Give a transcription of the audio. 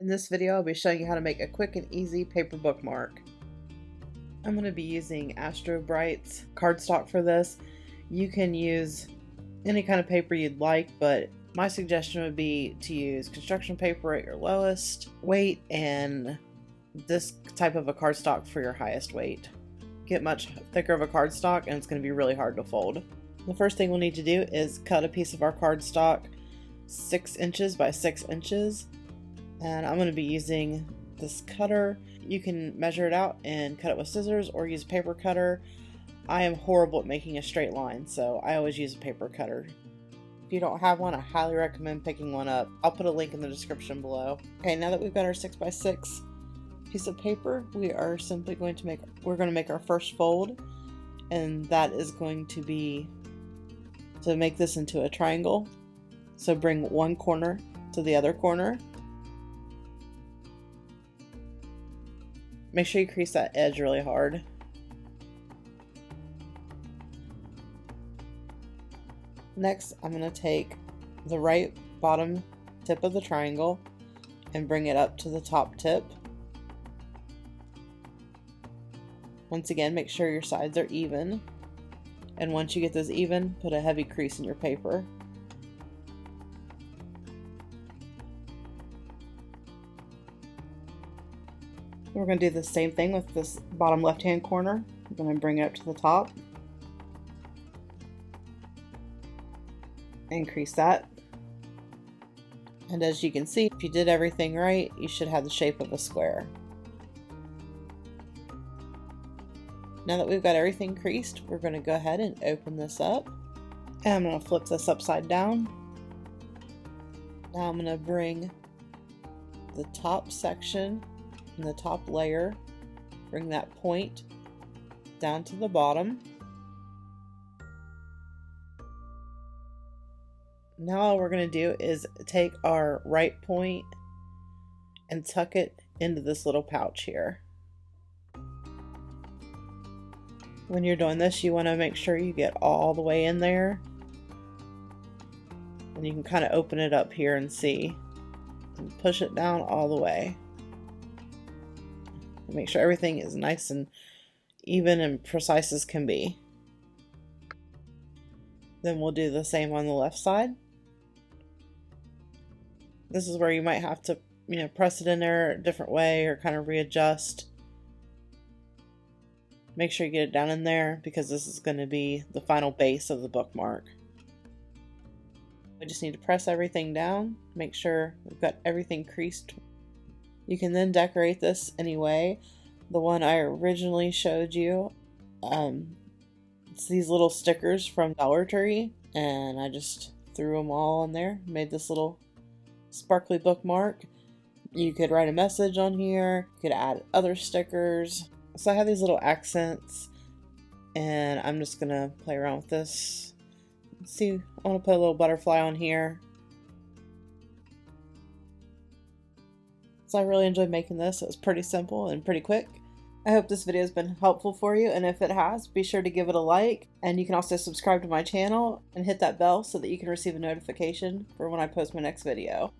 this video, I'll be showing you how to make a quick and easy paper bookmark. I'm going to be using Astro Bright's cardstock for this. You can use any kind of paper you'd like, but my suggestion would be to use construction paper at your lowest weight and this type of a cardstock for your highest weight. Get much thicker of a cardstock and it's going to be really hard to fold. The first thing we'll need to do is cut a piece of our cardstock 6 inches by 6 inches, and I'm going to be using this cutter. You can measure it out and cut it with scissors or use a paper cutter. I am horrible at making a straight line, so I always use a paper cutter. If you don't have one, I highly recommend picking one up. I'll put a link in the description below. Okay, now that we've got our 6 by 6 piece of paper, we are simply going to make our first fold, and that is going to be to make this into a triangle. So bring one corner to the other corner. Make sure you crease that edge really hard. Next, I'm going to take the right bottom tip of the triangle and bring it up to the top tip. Once again, make sure your sides are even. And once you get those even, put a heavy crease in your paper. We're going to do the same thing with this bottom left-hand corner. I'm going to bring it up to the top. Increase that. And as you can see, if you did everything right, you should have the shape of a square. Now that we've got everything creased, we're going to go ahead and open this up. And I'm going to flip this upside down. Now I'm going to bring the top section and the top layer, bring that point down to the bottom. Now all we're going to do is take our right point and tuck it into this little pouch here. When you're doing this, you want to make sure you get all the way in there. And you can kind of open it up here and see. And push it down all the way. And make sure everything is nice and even and precise as can be. Then we'll do the same on the left side. This is where you might have to, press it in there a different way or kind of readjust. Make sure you get it down in there because this is going to be the final base of the bookmark. We just need to press everything down, make sure we've got everything creased. You can then decorate this any way. The one I originally showed you, it's these little stickers from Dollar Tree, and I just threw them all in there, made this little sparkly bookmark. You could write a message on here, you could add other stickers. So I have these little accents, and I'm just gonna play around with this. See, I want to put a little butterfly on here. So I really enjoyed making this. It was pretty simple and pretty quick. I hope this video has been helpful for you, and if it has, be sure to give it a like. And you can also subscribe to my channel and hit that bell so that you can receive a notification for when I post my next video.